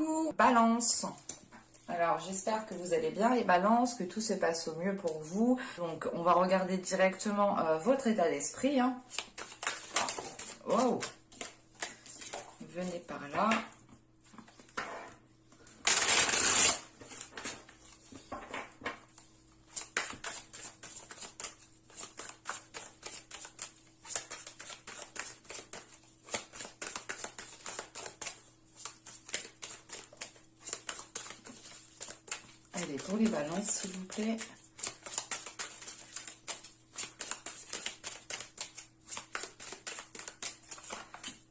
Coucou Balance. Alors j'espère que vous allez bien les balances, que tout se passe au mieux pour vous. Donc on va regarder directement votre état d'esprit. Hein. Wow. Venez par là. Allez, pour les balances, s'il vous plaît.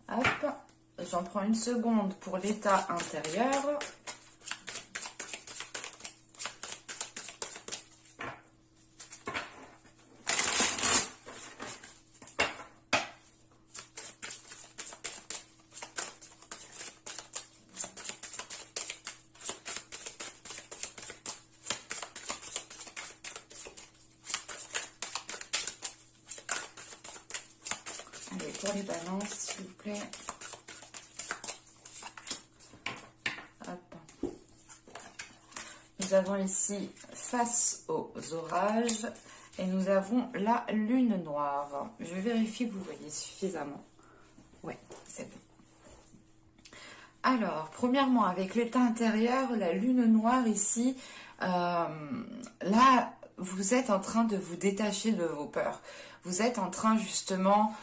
Hop, j'en prends une seconde pour l'état intérieur. Allez, pour les balances, s'il vous plaît. Hop. Nous avons ici face aux orages et nous avons la lune noire. Je vérifie que vous voyez suffisamment. Ouais, c'est bon. Alors, premièrement, avec l'état intérieur, la lune noire ici, là, vous êtes en train de vous détacher de vos peurs. Vous êtes en train justement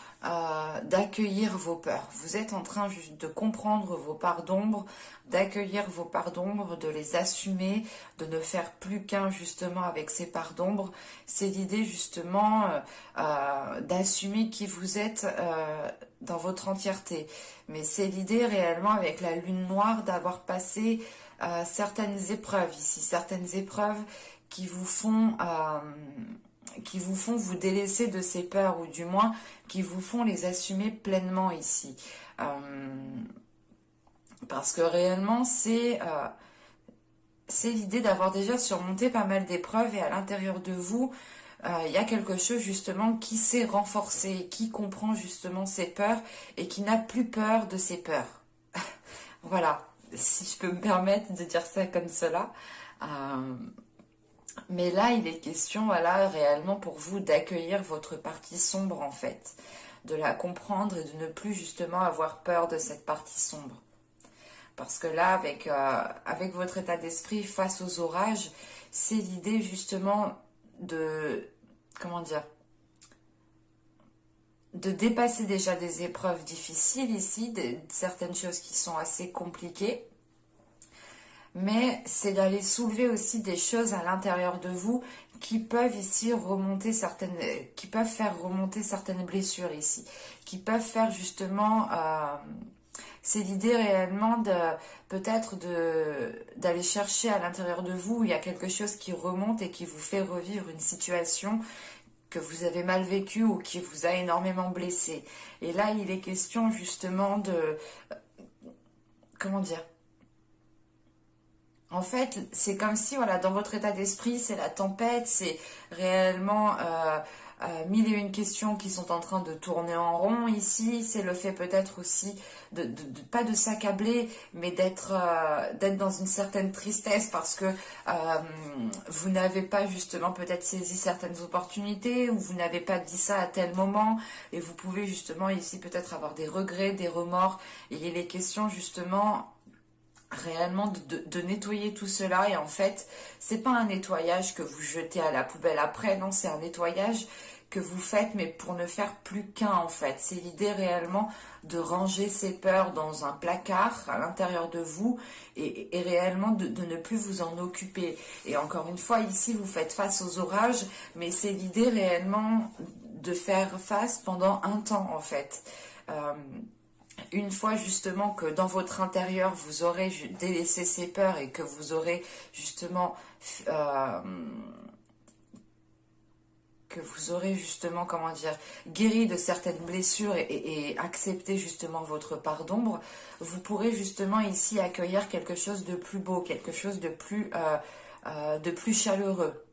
d'accueillir vos peurs. Vous êtes en train juste de comprendre vos parts d'ombre, d'accueillir vos parts d'ombre, de les assumer, de ne faire plus qu'un justement avec ces parts d'ombre. C'est l'idée justement d'assumer qui vous êtes dans votre entièreté. Mais c'est l'idée réellement avec la lune noire d'avoir passé certaines épreuves ici, certaines épreuves qui vous font vous délaisser de ces peurs, ou du moins qui vous font les assumer pleinement ici. Parce que réellement, c'est l'idée d'avoir déjà surmonté pas mal d'épreuves, et à l'intérieur de vous, il y a quelque chose justement qui s'est renforcé, qui comprend justement ses peurs et qui n'a plus peur de ses peurs. Voilà, si je peux me permettre de dire ça comme cela. Mais là, il est question, voilà, réellement pour vous d'accueillir votre partie sombre en fait, de la comprendre et de ne plus justement avoir peur de cette partie sombre. Parce que là, avec votre état d'esprit face aux orages, c'est l'idée justement de, comment dire, de dépasser déjà des épreuves difficiles ici, certaines choses qui sont assez compliquées. Mais c'est d'aller soulever aussi des choses à l'intérieur de vous qui peuvent ici remonter qui peuvent faire remonter certaines blessures ici, qui peuvent faire justement, c'est l'idée réellement peut-être d'aller chercher à l'intérieur de vous où il y a quelque chose qui remonte et qui vous fait revivre une situation que vous avez mal vécue ou qui vous a énormément blessé. Et là, il est question justement de, comment dire, en fait, c'est comme si, voilà, dans votre état d'esprit, c'est la tempête, c'est réellement mille et une questions qui sont en train de tourner en rond ici. C'est le fait peut-être aussi pas de s'accabler, mais d'être dans une certaine tristesse parce que vous n'avez pas justement peut-être saisi certaines opportunités, ou vous n'avez pas dit ça à tel moment, et vous pouvez justement ici peut-être avoir des regrets, des remords. Et il est question justement réellement de nettoyer tout cela, et en fait c'est pas un nettoyage que vous jetez à la poubelle après, non, c'est un nettoyage que vous faites mais pour ne faire plus qu'un en fait. C'est l'idée réellement de ranger ces peurs dans un placard à l'intérieur de vous et réellement de ne plus vous en occuper. Et encore une fois, ici vous faites face aux orages, mais c'est l'idée réellement de faire face pendant un temps en fait. Une fois justement que dans votre intérieur vous aurez délaissé ces peurs et que vous aurez justement comment dire, guéri de certaines blessures et accepté justement votre part d'ombre, vous pourrez justement ici accueillir quelque chose de plus beau, quelque chose de plus chaleureux.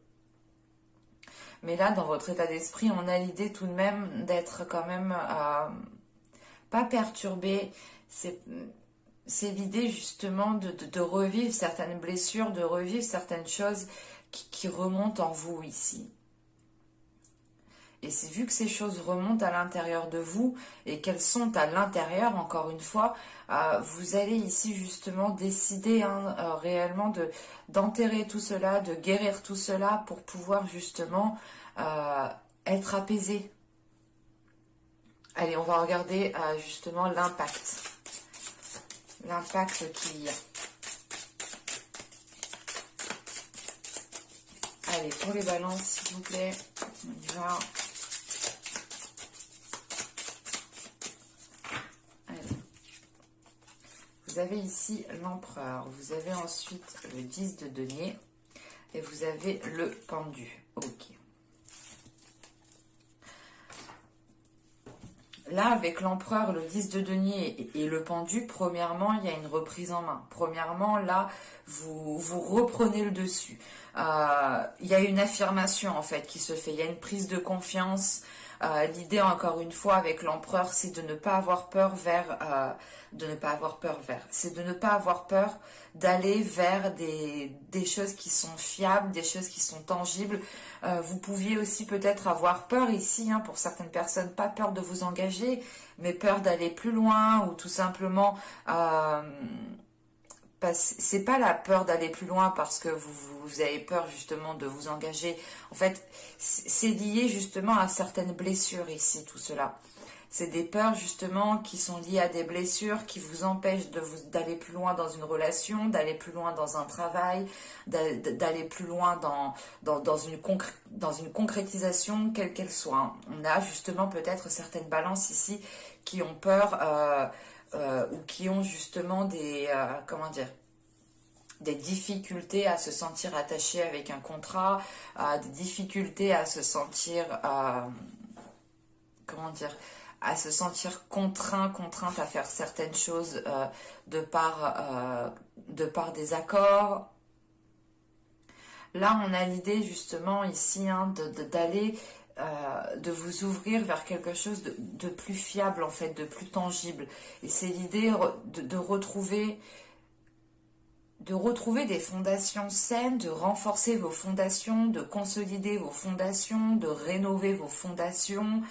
Mais là, dans votre état d'esprit, on a l'idée tout de même d'être quand même pas perturbé. c'est l'idée justement de revivre certaines blessures, de revivre certaines choses qui remontent en vous ici. Et c'est vu que ces choses remontent à l'intérieur de vous et qu'elles sont à l'intérieur, encore une fois, vous allez ici justement décider réellement d'enterrer tout cela, de guérir tout cela pour pouvoir justement être apaisé. Allez, on va regarder justement l'impact. L'impact qu'il y a. Allez, pour les balances, s'il vous plaît, on y va. Allez. Vous avez ici l'empereur, vous avez ensuite le 10 de denier et vous avez le pendu. Ok. Là, avec l'empereur, le 10 de denier et le pendu, premièrement, il y a une reprise en main. Premièrement, là, vous reprenez le dessus. Il y a une affirmation, en fait, qui se fait. Il y a une prise de confiance. L'idée, encore une fois, avec l'empereur, c'est de ne pas avoir peur c'est de ne pas avoir peur d'aller vers des choses qui sont fiables, des choses qui sont tangibles. Vous pouviez aussi peut-être avoir peur ici, pour certaines personnes, pas peur de vous engager, mais peur d'aller plus loin ou tout simplement... c'est pas la peur d'aller plus loin parce que vous avez peur justement de vous engager. En fait, c'est lié justement à certaines blessures ici, tout cela. C'est des peurs justement qui sont liées à des blessures qui vous empêchent d'aller plus loin dans une relation, d'aller plus loin dans un travail, d'aller plus loin dans une concrétisation, quelle qu'elle soit. On a justement peut-être certaines balances ici qui ont peur ou qui ont justement des difficultés à se sentir attaché avec un contrat, des difficultés à se sentir, à se sentir contrainte à faire certaines choses de par des accords. Là, on a l'idée justement ici d'aller, de vous ouvrir vers quelque chose de plus fiable en fait, de plus tangible. Et c'est l'idée de retrouver des fondations saines, de renforcer vos fondations, de consolider vos fondations, de rénover vos fondations.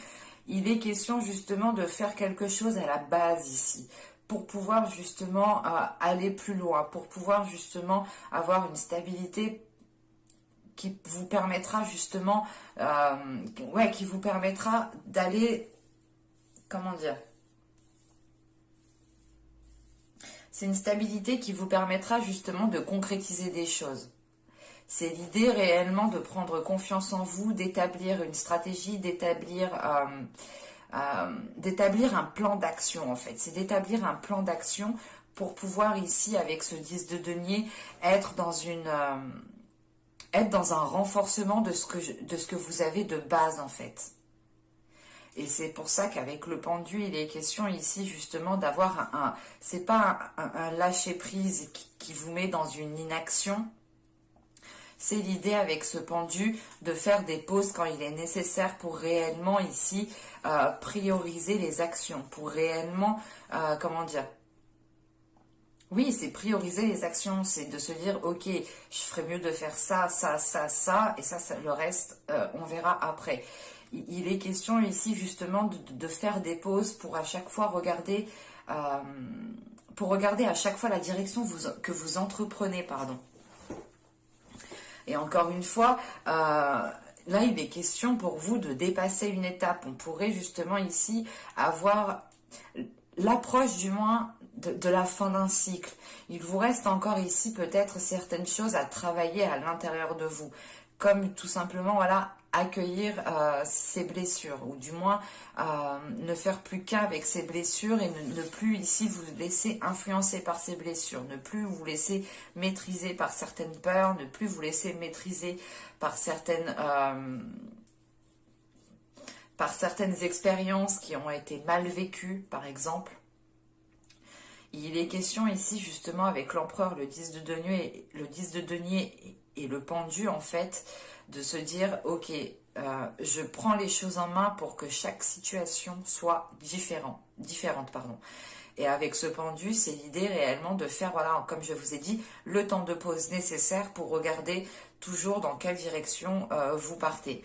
Il est question justement de faire quelque chose à la base ici, pour pouvoir justement aller plus loin, pour pouvoir justement avoir une stabilité qui vous permettra justement, qui vous permettra d'aller, c'est une stabilité qui vous permettra justement de concrétiser des choses. C'est l'idée réellement de prendre confiance en vous, d'établir une stratégie, d'établir un plan d'action en fait. C'est d'établir un plan d'action pour pouvoir ici, avec ce 10 de denier, être dans un renforcement de ce que vous avez de base en fait. Et c'est pour ça qu'avec le pendu, il est question ici justement d'avoir c'est pas un lâcher-prise qui vous met dans une inaction. C'est l'idée avec ce pendu de faire des pauses quand il est nécessaire pour réellement ici prioriser les actions, pour réellement, oui, c'est prioriser les actions, c'est de se dire, ok, je ferais mieux de faire ça, ça, ça, ça, et ça le reste, on verra après. Il est question ici justement de faire des pauses pour à chaque fois regarder, à chaque fois la direction que vous entreprenez, pardon. Et encore une fois, là il est question pour vous de dépasser une étape. On pourrait justement ici avoir l'approche du moins de la fin d'un cycle. Il vous reste encore ici peut-être certaines choses à travailler à l'intérieur de vous, comme tout simplement accueillir ces blessures, ou du moins ne faire plus qu'un avec ces blessures et ne plus ici vous laisser influencer par ces blessures, ne plus vous laisser maîtriser par certaines peurs, ne plus vous laisser maîtriser par certaines expériences qui ont été mal vécues, par exemple. Il est question ici justement avec l'empereur, le 10 de denier et le pendu en fait, de se dire ok, je prends les choses en main pour que chaque situation soit différente. Et avec ce pendu, c'est l'idée réellement de faire, voilà, comme je vous ai dit, le temps de pause nécessaire pour regarder toujours dans quelle direction vous partez.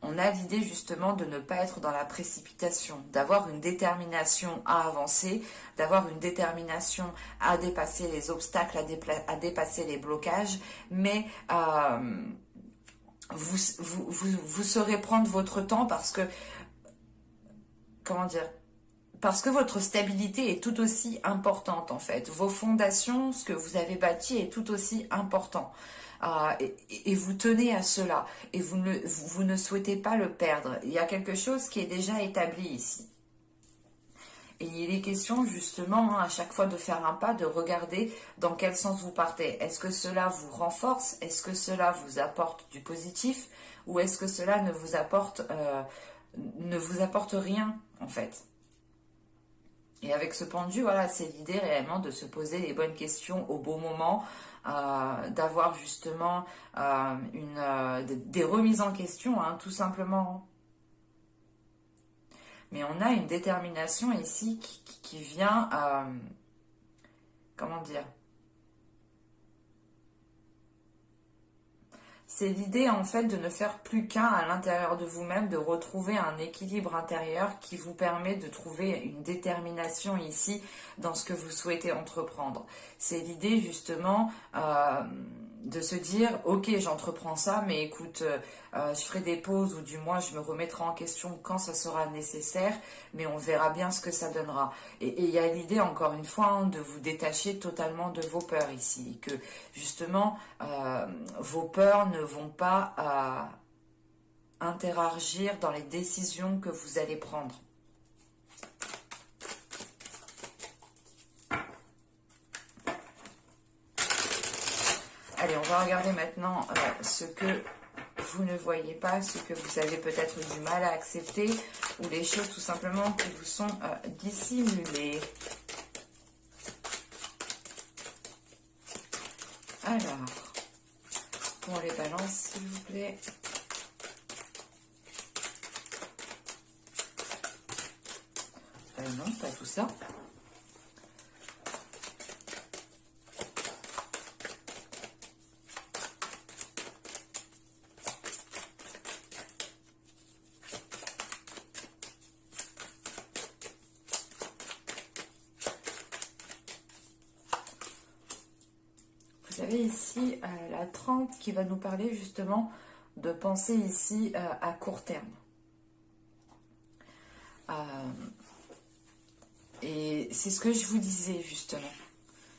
On a l'idée justement de ne pas être dans la précipitation, d'avoir une détermination à avancer, d'avoir une détermination à dépasser les obstacles, à dépasser les blocages, mais vous saurez prendre votre temps parce que, comment dire, parce que votre stabilité est tout aussi importante en fait. Vos fondations, ce que vous avez bâti est tout aussi important. Et vous tenez à cela. Et vous ne souhaitez pas le perdre. Il y a quelque chose qui est déjà établi ici. Et il est question justement à chaque fois de faire un pas, de regarder dans quel sens vous partez. Est-ce que cela vous renforce? Est-ce que cela vous apporte du positif? Ou est-ce que cela ne vous apporte rien en fait? Et avec ce pendu, voilà, c'est l'idée réellement de se poser les bonnes questions au bon moment, d'avoir justement des remises en question, hein, tout simplement. Mais on a une détermination ici qui vient, comment dire? C'est l'idée en fait de ne faire plus qu'un à l'intérieur de vous-même, de retrouver un équilibre intérieur qui vous permet de trouver une détermination ici dans ce que vous souhaitez entreprendre. C'est l'idée justement de se dire ok, j'entreprends ça, mais écoute, je ferai des pauses ou du moins je me remettrai en question quand ça sera nécessaire, mais on verra bien ce que ça donnera. Et il y a l'idée encore une fois hein, de vous détacher totalement de vos peurs ici, que justement vos peurs ne vont pas interagir dans les décisions que vous allez prendre. Allez, on va regarder maintenant ce que vous ne voyez pas, ce que vous avez peut-être du mal à accepter, ou les choses tout simplement qui vous sont dissimulées. Alors, pour les balances, s'il vous plaît. Non, pas tout ça. Vous avez ici la 30 qui va nous parler justement de penser ici à court terme. Et c'est ce que je vous disais justement.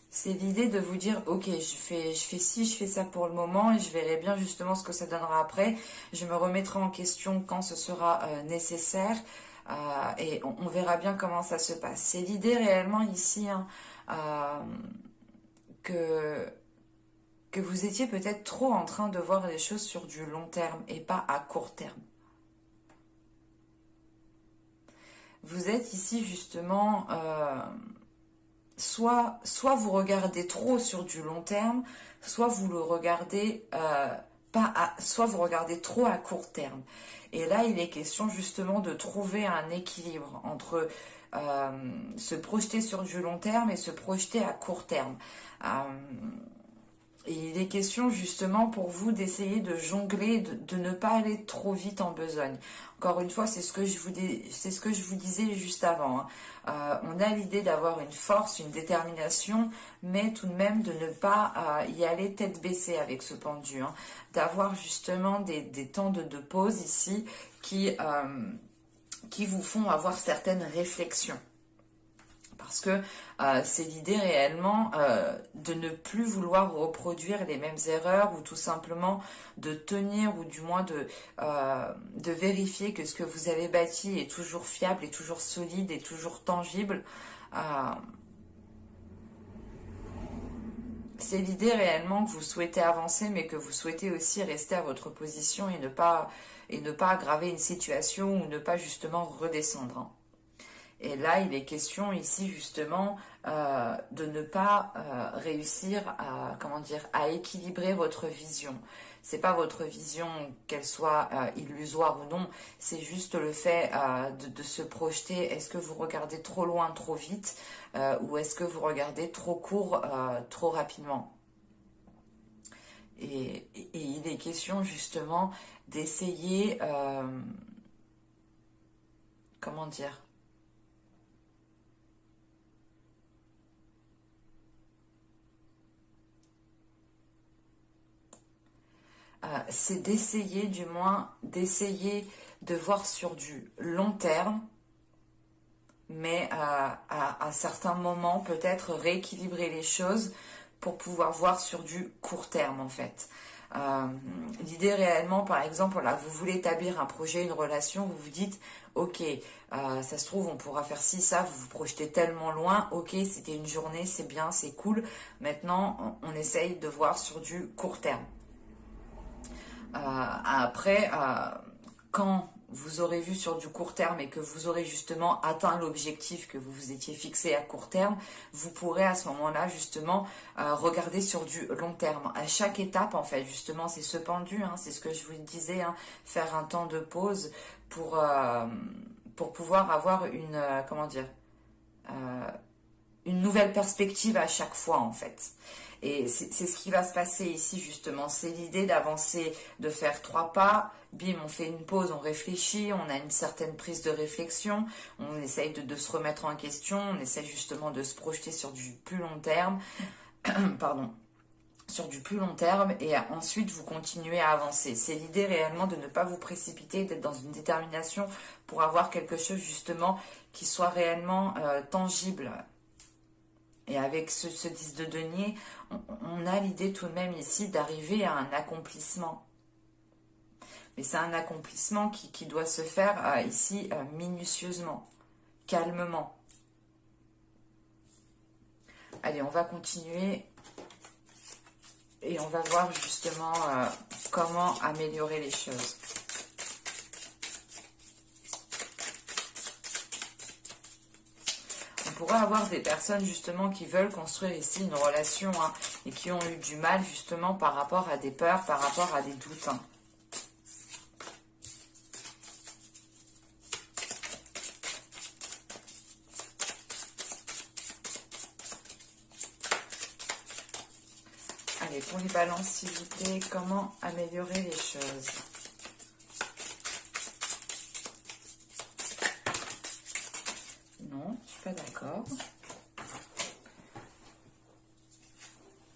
C'est l'idée de vous dire, ok, je fais ci, je fais ça pour le moment et je verrai bien justement ce que ça donnera après. Je me remettrai en question quand ce sera nécessaire et on verra bien comment ça se passe. C'est l'idée réellement ici hein, que vous étiez peut-être trop en train de voir les choses sur du long terme et pas à court terme. Vous êtes ici justement, soit vous regardez trop sur du long terme, soit vous le regardez soit vous regardez trop à court terme. Et là, il est question justement de trouver un équilibre entre se projeter sur du long terme et se projeter à court terme. Et il est question justement pour vous d'essayer de jongler, de ne pas aller trop vite en besogne. Encore une fois, c'est ce que je vous disais juste avant. Hein. On a l'idée d'avoir une force, une détermination, mais tout de même de ne pas y aller tête baissée avec ce pendu. Hein. D'avoir justement des temps de pause ici qui vous font avoir certaines réflexions. Parce que c'est l'idée réellement de ne plus vouloir reproduire les mêmes erreurs ou tout simplement de tenir ou du moins de vérifier que ce que vous avez bâti est toujours fiable, est toujours solide, est toujours tangible. C'est l'idée réellement que vous souhaitez avancer mais que vous souhaitez aussi rester à votre position et ne pas aggraver une situation ou ne pas justement redescendre. Hein. Et là, il est question ici justement de ne pas réussir à, comment dire, à équilibrer votre vision. C'est pas votre vision, qu'elle soit illusoire ou non, c'est juste le fait de se projeter. Est-ce que vous regardez trop loin, trop vite, ou est-ce que vous regardez trop court, trop rapidement? Et il est question justement d'essayer, comment dire, c'est d'essayer, du moins, d'essayer de voir sur du long terme, mais à certains moments, peut-être rééquilibrer les choses pour pouvoir voir sur du court terme, en fait. L'idée réellement, par exemple, là, vous voulez établir un projet, une relation, vous vous dites, ok, ça se trouve, on pourra faire ci, ça, vous vous projetez tellement loin, ok, c'était une journée, c'est bien, c'est cool. Maintenant, on essaye de voir sur du court terme. Après, quand vous aurez vu sur du court terme et que vous aurez justement atteint l'objectif que vous vous étiez fixé à court terme, vous pourrez à ce moment-là justement regarder sur du long terme. À chaque étape, en fait, justement, c'est ce pendu, hein, c'est ce que je vous disais, hein, faire un temps de pause pour pouvoir avoir une, comment dire, une nouvelle perspective à chaque fois, en fait. Et c'est ce qui va se passer ici, justement. C'est l'idée d'avancer, de faire 3 pas. Bim, on fait une pause, on réfléchit, on a une certaine prise de réflexion, on essaye de se remettre en question, on essaye justement de se projeter sur du plus long terme. Pardon. Sur du plus long terme, et ensuite vous continuez à avancer. C'est l'idée réellement de ne pas vous précipiter, d'être dans une détermination pour avoir quelque chose justement qui soit réellement tangible. Et avec ce 10 de denier, on a l'idée tout de même ici d'arriver à un accomplissement. Mais c'est un accomplissement qui doit se faire ici minutieusement, calmement. Allez, on va continuer et on va voir justement comment améliorer les choses. On pourrait avoir des personnes justement qui veulent construire ici une relation, hein, et qui ont eu du mal justement par rapport à des peurs, par rapport à des doutes. Hein. Allez, pour les balances, s'il vous plaît, comment améliorer les choses? Non, je suis pas d'accord.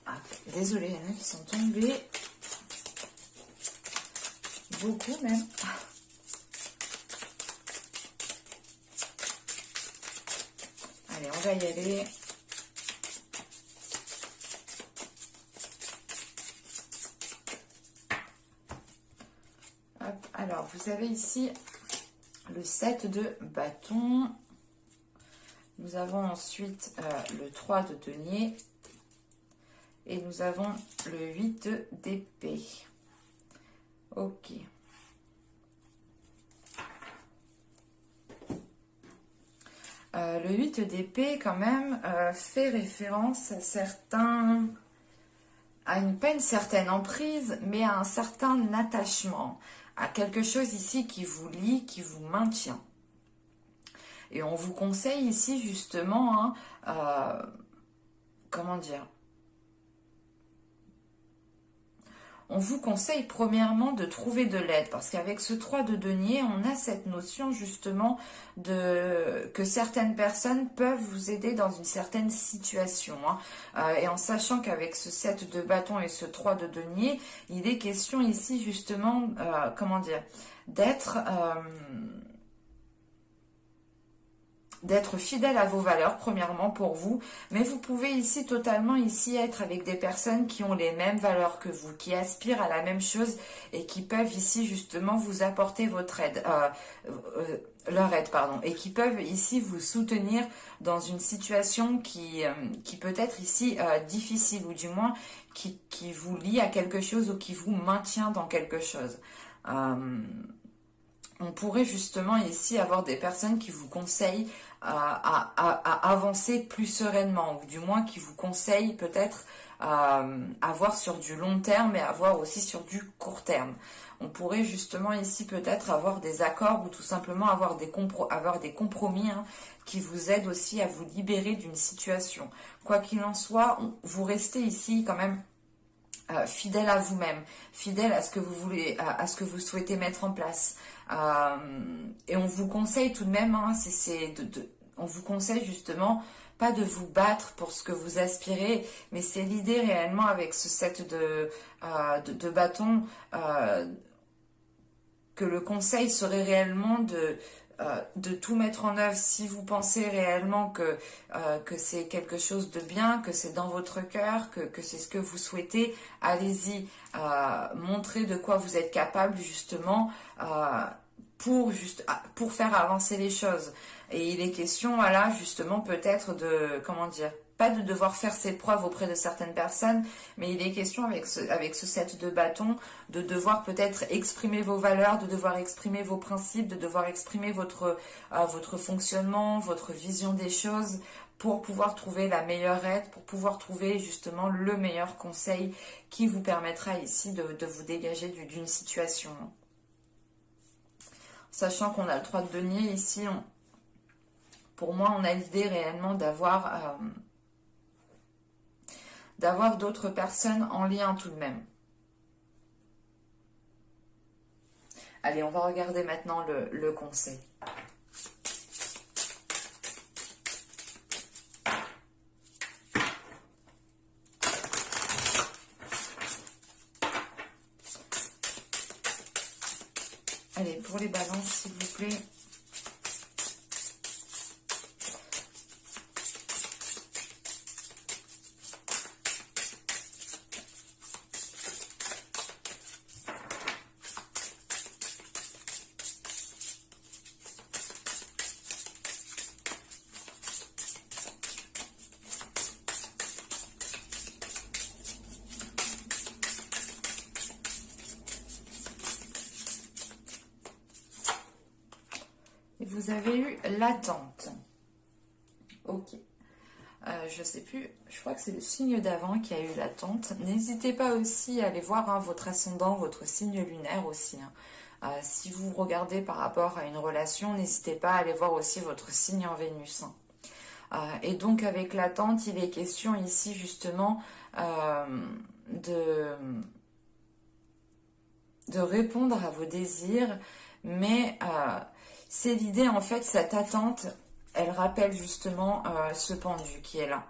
Ah, désolée, il y en a qui sont tombés. Beaucoup même. Allez, on va y aller. Hop, alors, vous avez ici le 7 de bâton. Nous avons ensuite le 3 de denier. Et nous avons le 8 d'épée. Ok. Le 8 d'épée, quand même, fait référence à certains... pas une certaine emprise, mais à un certain attachement. À quelque chose ici qui vous lie, qui vous maintient. Et on vous conseille ici, justement, hein, comment dire, on vous conseille premièrement de trouver de l'aide, parce qu'avec ce 3 de denier, on a cette notion justement que certaines personnes peuvent vous aider dans une certaine situation. Hein. Et en sachant qu'avec ce 7 de bâton et ce 3 de denier, il est question ici justement, comment dire, d'être fidèle à vos valeurs, premièrement pour vous, mais vous pouvez ici totalement ici être avec des personnes qui ont les mêmes valeurs que vous, qui aspirent à la même chose et qui peuvent ici justement vous apporter votre aide, leur aide, pardon, et qui peuvent ici vous soutenir dans une situation qui peut être ici difficile, ou du moins qui vous lie à quelque chose ou qui vous maintient dans quelque chose. On pourrait justement ici avoir des personnes qui vous conseillent à avancer plus sereinement, ou du moins qui vous conseille peut-être à voir sur du long terme et à voir aussi sur du court terme. On pourrait justement ici peut-être avoir des accords ou tout simplement avoir des compromis hein, qui vous aident aussi à vous libérer d'une situation. Quoi qu'il en soit, vous restez ici quand même fidèle à vous-même, fidèle à ce que vous voulez, à ce que vous souhaitez mettre en place. Et on vous conseille tout de même, hein, on vous conseille justement pas de vous battre pour ce que vous aspirez, mais c'est l'idée réellement avec ce set de bâtons que le conseil serait réellement de tout mettre en œuvre si vous pensez réellement que c'est quelque chose de bien, que c'est dans votre cœur, que c'est ce que vous souhaitez. Allez-y, montrez de quoi vous êtes capable justement pour faire avancer les choses. Et il est question, voilà, justement peut-être de, comment dire, pas de devoir faire ses preuves auprès de certaines personnes, mais il est question avec ce set de bâtons de devoir peut-être exprimer vos valeurs, de devoir exprimer vos principes, de devoir exprimer votre fonctionnement, votre vision des choses pour pouvoir trouver la meilleure aide, pour pouvoir trouver justement le meilleur conseil qui vous permettra ici de vous dégager d'une situation. Sachant qu'on a le 3 de denier ici, pour moi on a l'idée réellement d'avoir d'autres personnes en lien tout de même. Allez, on va regarder maintenant le conseil. Allez, pour les balances, s'il vous plaît. Vous avez eu l'attente. Ok. Je sais plus, je crois que c'est le signe d'avant qui a eu l'attente. N'hésitez pas aussi à aller voir hein, votre ascendant, votre signe lunaire aussi. Hein. Si vous regardez par rapport à une relation, n'hésitez pas à aller voir aussi votre signe en Vénus. Hein. Et donc avec l'attente, il est question ici justement de répondre à vos désirs, mais c'est l'idée en fait, cette attente, elle rappelle justement ce pendu qui est là.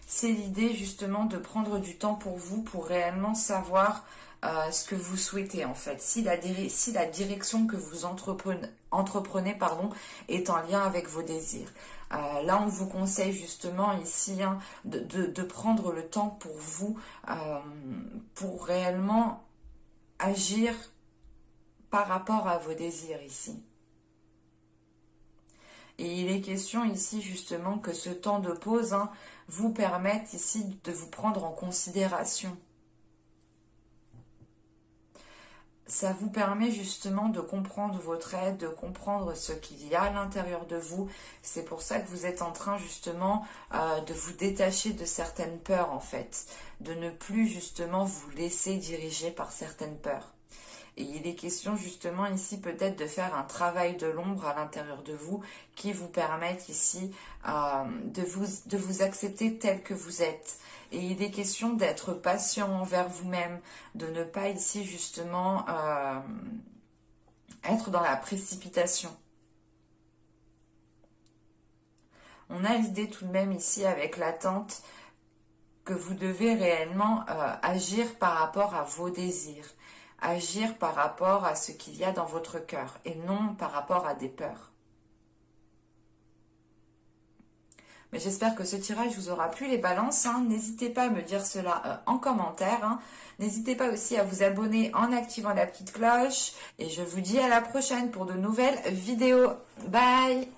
C'est l'idée justement de prendre du temps pour vous, pour réellement savoir ce que vous souhaitez en fait. Si la direction que vous entreprenez pardon, est en lien avec vos désirs. Là, on vous conseille justement ici hein, de prendre le temps pour vous, pour réellement agir par rapport à vos désirs ici. Et il est question ici justement que ce temps de pause hein, vous permette ici de vous prendre en considération. Ça vous permet justement de comprendre votre être, de comprendre ce qu'il y a à l'intérieur de vous. C'est pour ça que vous êtes en train justement de vous détacher de certaines peurs en fait. De ne plus justement vous laisser diriger par certaines peurs. Et il est question justement ici peut-être de faire un travail de l'ombre à l'intérieur de vous qui vous permette ici de vous accepter tel que vous êtes. Et il est question d'être patient envers vous-même, de ne pas ici justement être dans la précipitation. On a l'idée tout de même ici avec l'attente que vous devez réellement agir par rapport à vos désirs. Agir par rapport à ce qu'il y a dans votre cœur et non par rapport à des peurs. Mais j'espère que ce tirage vous aura plu les balances. Hein. N'hésitez pas à me dire cela en commentaire. Hein. N'hésitez pas aussi à vous abonner en activant la petite cloche. Et je vous dis à la prochaine pour de nouvelles vidéos. Bye!